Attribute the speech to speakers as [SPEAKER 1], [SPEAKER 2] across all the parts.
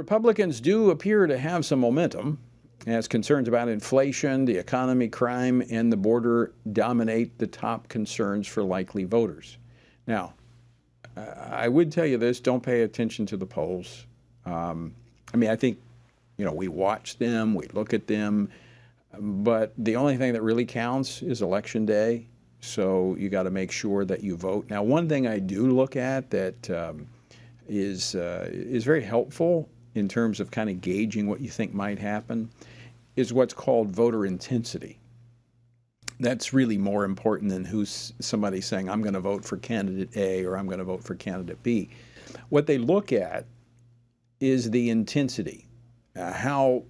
[SPEAKER 1] Republicans do appear to have some momentum as concerns about inflation, the economy, crime, and the border dominate the top concerns for likely voters. Now, I would tell you this, don't pay attention to the polls. I think, we watch them, we look at them, but the only thing that really counts is Election Day. So you got to make sure that you vote. Now, one thing I do look at that is very helpful in terms of kind of gauging what you think might happen is what's called voter intensity. That's really more important than who's somebody saying, I'm going to vote for candidate A or I'm going to vote for candidate B. What they look at is the intensity. How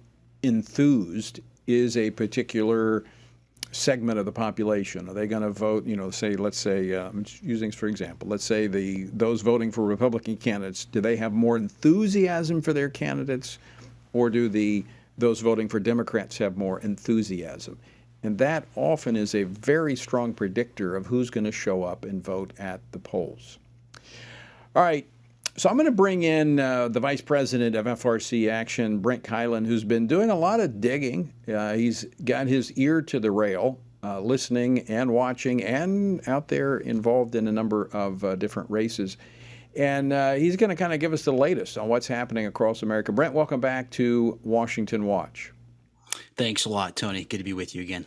[SPEAKER 1] enthused is a particular segment of the population? Are they going to vote, let's say, I'm just using this for example, let's say those voting for Republican candidates, do they have more enthusiasm for their candidates, or do those voting for Democrats have more enthusiasm? And that often is a very strong predictor of who's going to show up and vote at the polls. All right. So I'm going to bring in the Vice President of FRC Action, Brent Keilen, who's been doing a lot of digging. He's got his ear to the rail, listening and watching, and out there involved in a number of different races. And he's going to kind of give us the latest on what's happening across America. Brent, welcome back to Washington Watch.
[SPEAKER 2] Thanks a lot, Tony. Good to be with you again.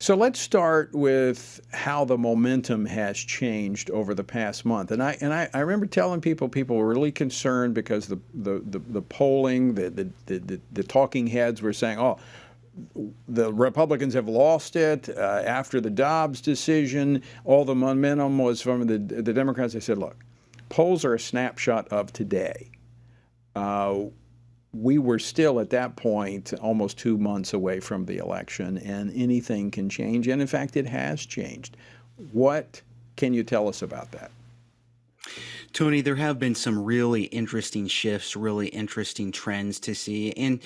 [SPEAKER 1] So let's start with how the momentum has changed over the past month. And I remember telling people were really concerned because the polling, the talking heads were saying, oh, the Republicans have lost it after the Dobbs decision. All the momentum was from the Democrats. They said, look, polls are a snapshot of today. We were still at that point almost 2 months away from the election, and anything can change. And in fact, it has changed. What can you tell us about that?
[SPEAKER 2] Tony, there have been some really interesting shifts, really interesting trends to see. And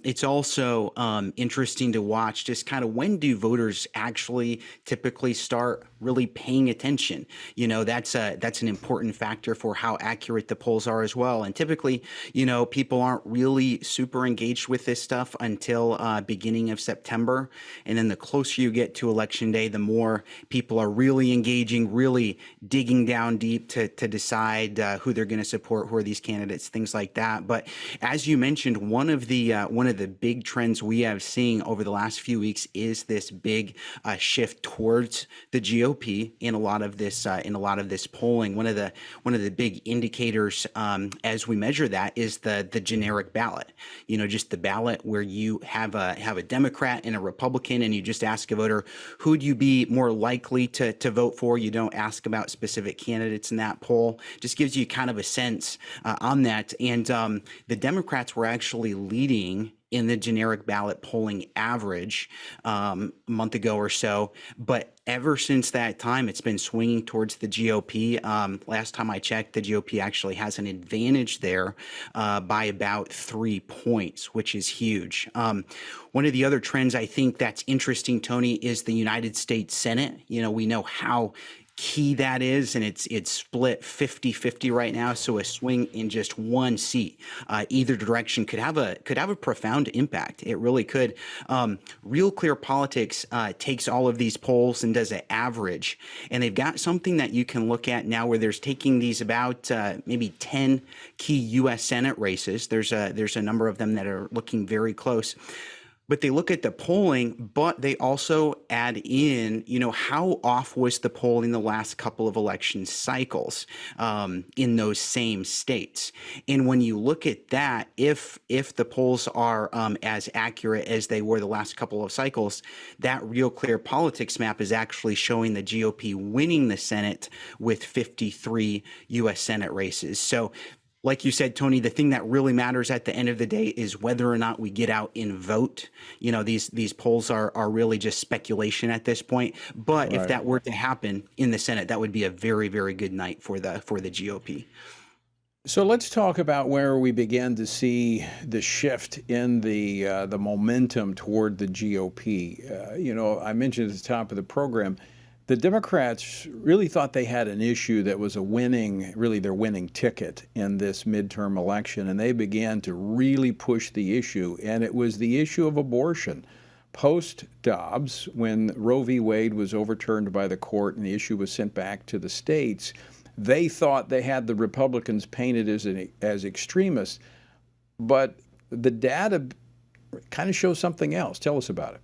[SPEAKER 2] it's also interesting to watch just kind of when do voters actually typically start really paying attention. That's an important factor for how accurate the polls are as well. And typically, people aren't really super engaged with this stuff until beginning of September. And then the closer you get to Election Day, the more people are really engaging, really digging down deep to decide who they're going to support, who are these candidates, things like that. But as you mentioned, one of the big trends we have seen over the last few weeks is this big shift towards the GOP in a lot of this polling. One of the big indicators as we measure that is the generic ballot. Just the ballot where you have a Democrat and a Republican, and you just ask a voter, who would you be more likely to vote for? You don't ask about specific candidates in that poll. Just gives you kind of a sense on that. And the Democrats were actually leading in the generic ballot polling average a month ago or so. But ever since that time, it's been swinging towards the GOP. Last time I checked, the GOP actually has an advantage there by about 3 points, which is huge. One of the other trends I think that's interesting, Tony, is the United States Senate. We know how key that is, and it's split 50-50 right now. So a swing in just one seat, either direction, could have a profound impact. It really could. Real Clear Politics takes all of these polls and does an average, and they've got something that you can look at now where there's taking these about maybe 10 key U.S. Senate races. There's a number of them that are looking very close. But they look at the polling, but they also add in, how off was the polling the last couple of election cycles in those same states. And when you look at that, if the polls are as accurate as they were the last couple of cycles, that Real Clear Politics map is actually showing the GOP winning the Senate with 53 U.S. Senate races. So like you said, Tony, the thing that really matters at the end of the day is whether or not we get out and vote. These polls are really just speculation at this point. But right. If that were to happen in the Senate, that would be a very, very good night for the GOP.
[SPEAKER 1] So let's talk about where we began to see the shift in the momentum toward the GOP. I mentioned at the top of the program, the Democrats really thought they had an issue that was really their winning ticket in this midterm election, and they began to really push the issue, and it was the issue of abortion. Post-Dobbs, when Roe v. Wade was overturned by the court and the issue was sent back to the states, they thought they had the Republicans painted as extremists, but the data kind of shows something else. Tell us about it.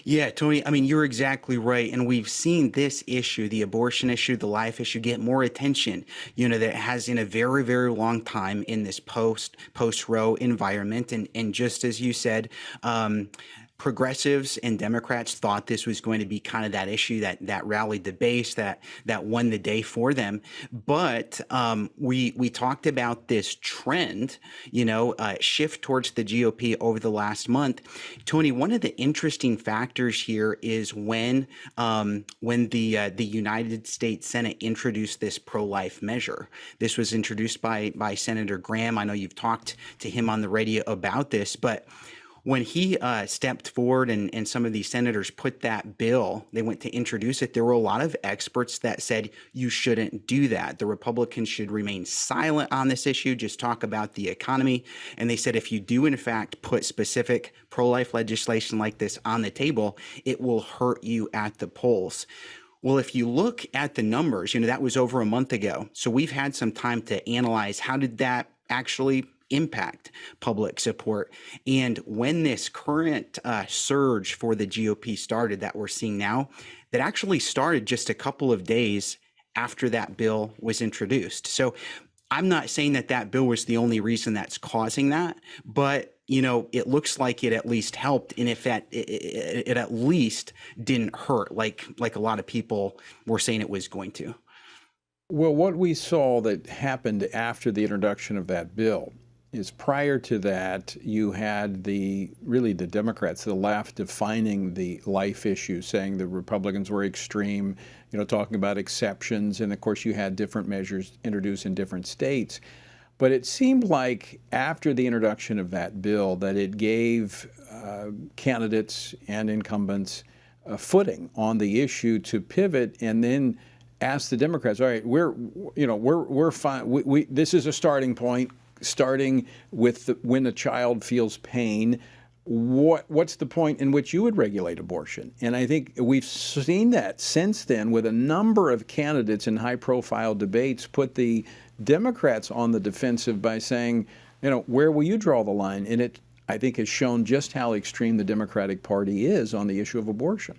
[SPEAKER 2] Yeah, Tony, I mean, you're exactly right. And we've seen this issue, the abortion issue, the life issue, get more attention, than it has in a very, very long time in this post-Roe environment. And just as you said, progressives and Democrats thought this was going to be kind of that issue that rallied the base, that won the day for them. But we talked about this trend, shift towards the GOP over the last month. Tony, one of the interesting factors here is when the United States Senate introduced this pro-life measure. This was introduced by Senator Graham. I know you've talked to him on the radio about this, but when he stepped forward and some of these senators put that bill, they went to introduce it, there were a lot of experts that said you shouldn't do that. The Republicans should remain silent on this issue, just talk about the economy. And they said if you do, in fact, put specific pro-life legislation like this on the table, it will hurt you at the polls. Well, if you look at the numbers, that was over a month ago. So we've had some time to analyze how did that actually impact public support. And when this current surge for the GOP started that we're seeing now, that actually started just a couple of days after that bill was introduced. So I'm not saying that bill was the only reason that's causing that, but it looks like it at least helped, and if it at least didn't hurt like a lot of people were saying it was going to.
[SPEAKER 1] Well, what we saw that happened after the introduction of that bill is prior to that, you had the Democrats, the left, defining the life issue, saying the Republicans were extreme, talking about exceptions. And of course, you had different measures introduced in different states. But it seemed like after the introduction of that bill that it gave candidates and incumbents a footing on the issue to pivot and then ask the Democrats, all right, we're fine. This is a starting point. Starting with when a child feels pain, what's the point in which you would regulate abortion? And I think we've seen that since then with a number of candidates in high-profile debates put the Democrats on the defensive by saying, where will you draw the line? And it, I think, has shown just how extreme the Democratic Party is on the issue of abortion.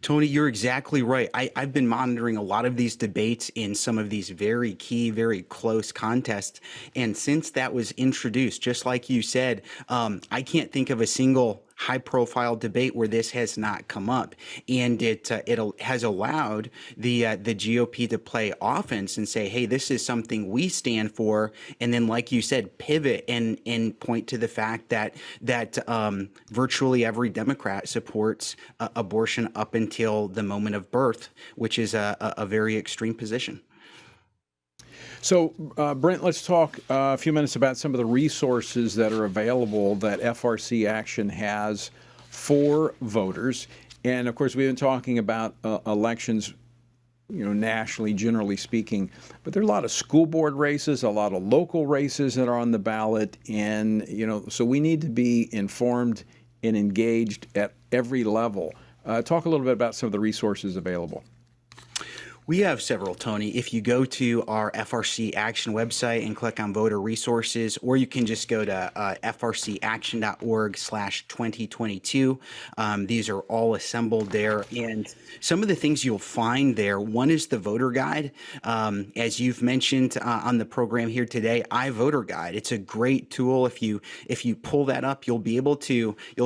[SPEAKER 2] Tony, you're exactly right. I've been monitoring a lot of these debates in some of these very key, very close contests. And since that was introduced, just like you said, I can't think of a single high-profile debate where this has not come up, and it has allowed the GOP to play offense and say, "Hey, this is something we stand for," and then, like you said, pivot and point to the fact that virtually every Democrat supports abortion up until the moment of birth, which is a very extreme position.
[SPEAKER 1] So, Brent, let's talk a few minutes about some of the resources that are available that FRC Action has for voters. And, of course, we've been talking about elections, nationally, generally speaking. But there are a lot of school board races, a lot of local races that are on the ballot. And, so we need to be informed and engaged at every level. Talk a little bit about some of the resources available.
[SPEAKER 2] We have several, Tony. If you go to our FRC Action website and click on Voter Resources, or you can just go to frcaction.org/2022. These are all assembled there. And some of the things you'll find there, one is the voter guide. As you've mentioned on the program here today, iVoter Guide. It's a great tool. If you pull that up, you'll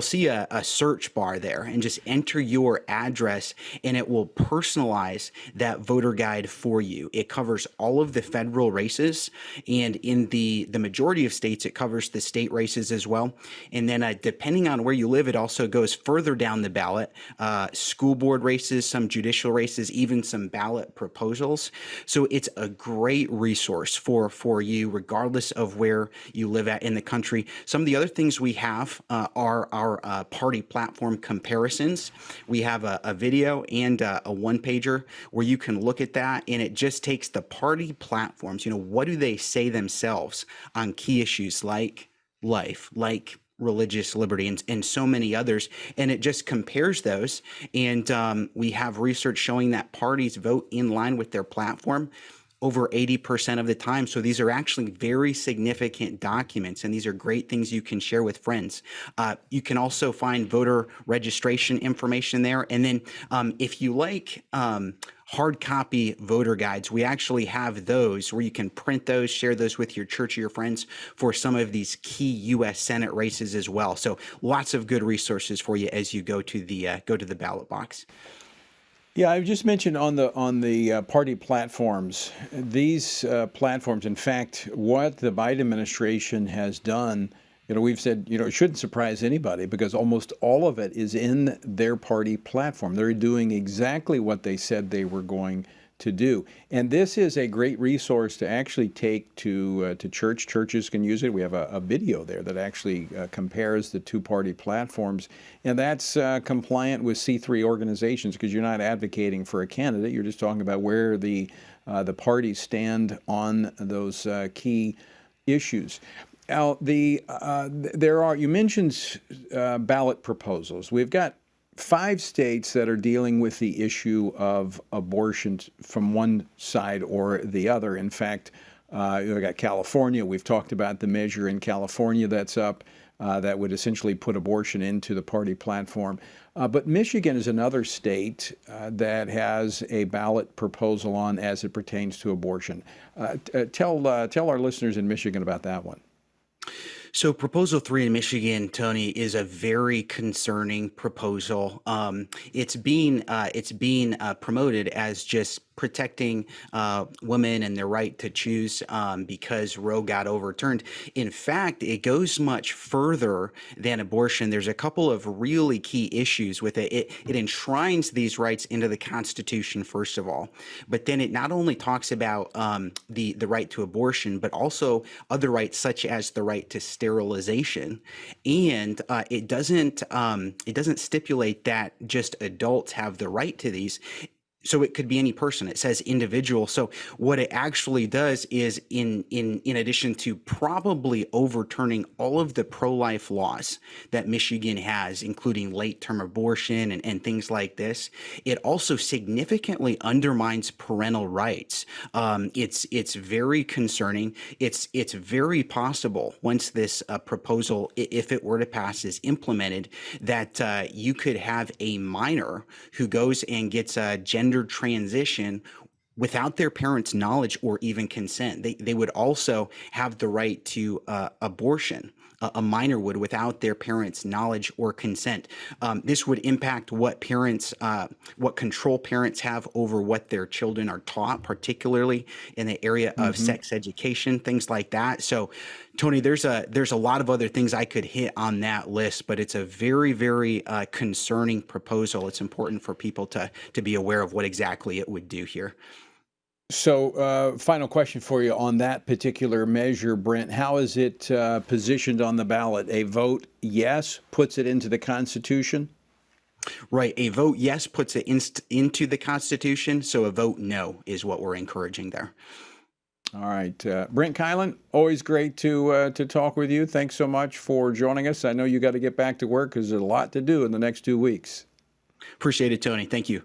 [SPEAKER 2] see a search bar there and just enter your address, and it will personalize that voter voter guide for you. It covers all of the federal races, and in the majority of states, it covers the state races as well. And then depending on where you live, it also goes further down the ballot, school board races, some judicial races, even some ballot proposals. So it's a great resource for you, regardless of where you live at in the country. Some of the other things we have are our party platform comparisons. We have a video and a one-pager where you can look at that, and it just takes the party platforms. What do they say themselves on key issues like life, like religious liberty, and so many others, and it just compares those. And we have research showing that parties vote in line with their platform over 80% of the time. So these are actually very significant documents, and these are great things you can share with friends. You can also find voter registration information there. And then if you like hard copy voter guides, we actually have those where you can print those, share those with your church or your friends for some of these key U.S. Senate races as well. So lots of good resources for you as you go to the ballot box.
[SPEAKER 1] Yeah, I just mentioned on the party platforms, these platforms, in fact, what the Biden administration has done, we've said, it shouldn't surprise anybody because almost all of it is in their party platform. They're doing exactly what they said they were going to do. And this is a great resource to actually take to church. Churches can use it. We have a video there that actually compares the two party platforms. And that's compliant with C3 organizations because you're not advocating for a candidate. You're just talking about where the parties stand on those key issues. Now, you mentioned ballot proposals. We've got 5 states that are dealing with the issue of abortion from one side or the other. In fact, we've got California. We've talked about the measure in California that's up that would essentially put abortion into the party platform. But Michigan is another state that has a ballot proposal on as it pertains to abortion. Tell our listeners in Michigan about that one.
[SPEAKER 2] So Proposal 3 in Michigan, Tony, is a very concerning proposal. It's being promoted as just protecting women and their right to choose because Roe got overturned. In fact, it goes much further than abortion. There's a couple of really key issues with it. It enshrines these rights into the Constitution, first of all, but then it not only talks about the right to abortion, but also other rights such as the right to sterilization. And it doesn't stipulate that just adults have the right to these. So it could be any person. It says individual. So what it actually does is in addition to probably overturning all of the pro-life laws that Michigan has, including late-term abortion and things like this, it also significantly undermines parental rights. It's very concerning. It's very possible once this proposal, if it were to pass, is implemented, that you could have a minor who goes and gets a gender transition without their parents' knowledge or even consent. They would also have the right to abortion. A minor would without their parents' knowledge or consent. This would impact what control parents have over what their children are taught, particularly in the area of sex education, things like that. So, Tony, there's a lot of other things I could hit on that list, but it's a very, very concerning proposal. It's important for people to be aware of what exactly it would do here.
[SPEAKER 1] So, final question for you on that particular measure, Brent. How is it positioned on the ballot? A vote yes puts it into the Constitution?
[SPEAKER 2] Right. A vote yes puts it into the Constitution. So a vote no is what we're encouraging there.
[SPEAKER 1] All right. Brent Keilen, always great to talk with you. Thanks so much for joining us. I know you got to get back to work because there's a lot to do in the next 2 weeks.
[SPEAKER 2] Appreciate it, Tony. Thank you.